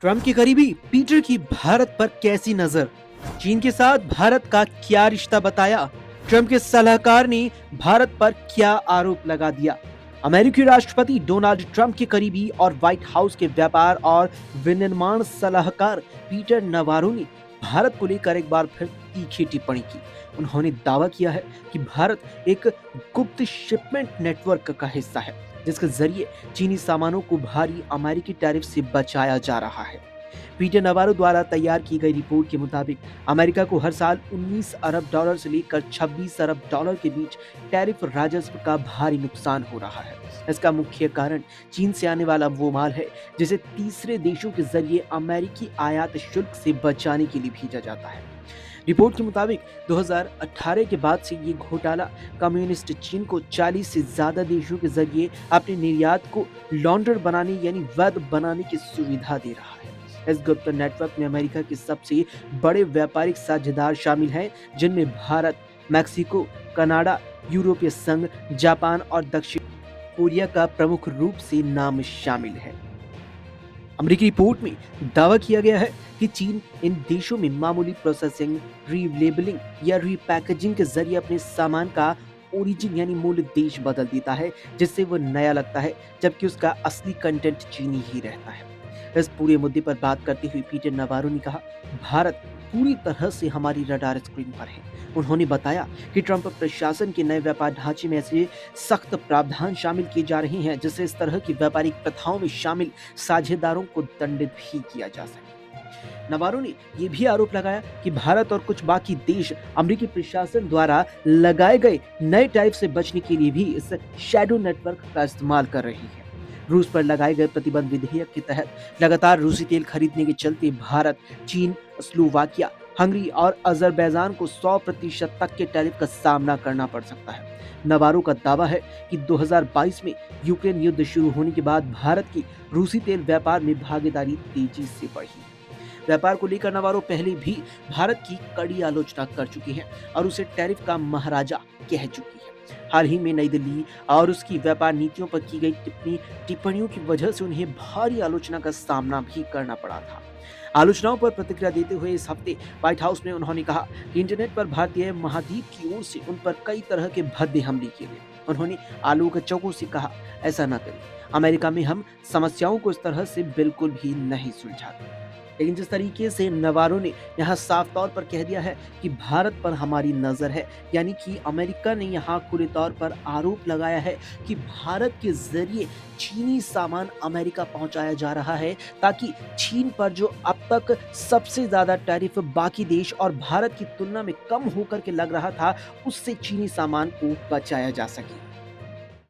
Trump के करीबी Peter की भारत पर कैसी नजर? चीन के साथ भारत का क्या रिश्ता बताया? ट्रंप के सलाहकार ने भारत पर क्या आरोप लगा दिया? अमेरिकी राष्ट्रपति डोनाल्ड ट्रंप के करीबी और व्हाइट हाउस के व्यापार और विनिर्माण सलाहकार पीटर नवारो ने भारत को लेकर एक बार फिर तीखी टिप्पणी की। उन्होंने दावा किया है कि भारत एक गुप्त शिपमेंट नेटवर्क का हिस्सा है, जिसके जरिए चीनी सामानों को भारी अमेरिकी टैरिफ से बचाया जा रहा है। पीटर नवारो द्वारा तैयार की गई रिपोर्ट के मुताबिक अमेरिका को हर साल 19 अरब डॉलर से लेकर 26 अरब डॉलर के बीच टैरिफ राजस्व का भारी नुकसान हो रहा है। इसका मुख्य कारण चीन से आने वाला वो माल है जिसे तीसरे देशों के जरिए अमेरिकी आयात शुल्क से बचाने के लिए भेजा जाता है। रिपोर्ट के मुताबिक 2018 के बाद से ये घोटाला कम्युनिस्ट चीन को 40 से ज्यादा देशों के जरिए अपने निर्यात को लॉन्डर बनाने यानी वैध बनाने की सुविधा दे रहा है। इस गुप्त नेटवर्क में अमेरिका के सबसे बड़े व्यापारिक साझेदार शामिल हैं, जिनमें भारत, मैक्सिको, कनाडा, यूरोपीय संघ, जापान और दक्षिण कोरिया का प्रमुख रूप से नाम शामिल है। अमेरिकी रिपोर्ट में दावा किया गया है कि चीन इन देशों में मामूली प्रोसेसिंग, रीलेबलिंग या रीपैकेजिंग के जरिए अपने सामान का ओरिजिन यानी मूल देश बदल देता है, जिससे वो नया लगता है जबकि उसका असली कंटेंट चीनी ही रहता है। इस पूरे मुद्दे पर बात करते हुए पीटर नवारो ने कहा, भारत पूरी तरह से हमारी रडार स्क्रीन पर है। उन्होंने बताया कि ट्रंप प्रशासन के नए व्यापार ढांचे में ऐसे सख्त प्रावधान शामिल किए जा रहे हैं जिससे इस तरह की व्यापारिक प्रथाओं में शामिल साझेदारों को दंडित भी किया जा सके। नवारो ने यह भी आरोप लगाया कि भारत और कुछ बाकी देश अमेरिकी प्रशासन द्वारा लगाए गए नए टैरिफ से बचने के लिए भी इस शैडो नेटवर्क का इस्तेमाल कर रही है। रूस पर लगाए गए प्रतिबंध विधेयक के तहत लगातार रूसी तेल खरीदने के चलते भारत, चीन, स्लोवाकिया, हंगरी और अजरबैजान को 100% तक के टैरिफ का सामना करना पड़ सकता है। नवारो का दावा है कि 2022 में यूक्रेन युद्ध शुरू होने के बाद भारत की रूसी तेल व्यापार में भागीदारी तेजी से बढ़ी। व्यापार को लेकर नवारो पहले भी भारत की कड़ी आलोचना कर चुकी है और उसे टैरिफ का महाराजा कह चुकी है। हाल ही में नई दिल्ली और उसकी व्यापार नीतियों पर की गई टिप्पणियों की वजह से उन्हें भारी आलोचना का सामना भी करना पड़ा था। आलोचनाओं पर प्रतिक्रिया देते हुए इस हफ्ते व्हाइट हाउस में उन्होंने कहा कि इंटरनेट पर भारतीय महाद्वीप की ओर से उन पर कई तरह के भद्दे हमले किए गए। उन्होंने आलोचकों से कहा, ऐसा न करें, अमेरिका में हम समस्याओं को इस तरह से बिल्कुल भी नहीं सुलझाते। लेकिन जिस तरीके से नवारो ने यहाँ साफ तौर पर कह दिया है कि भारत पर हमारी नजर है, यानी कि अमेरिका ने यहाँ खुले तौर पर आरोप लगाया है कि भारत के जरिए चीनी सामान अमेरिका पहुंचाया जा रहा है ताकि चीन पर जो अब तक सबसे ज्यादा टैरिफ बाकी देश और भारत की तुलना में कम होकर के लग रहा था, उससे चीनी सामान को बचाया जा सके।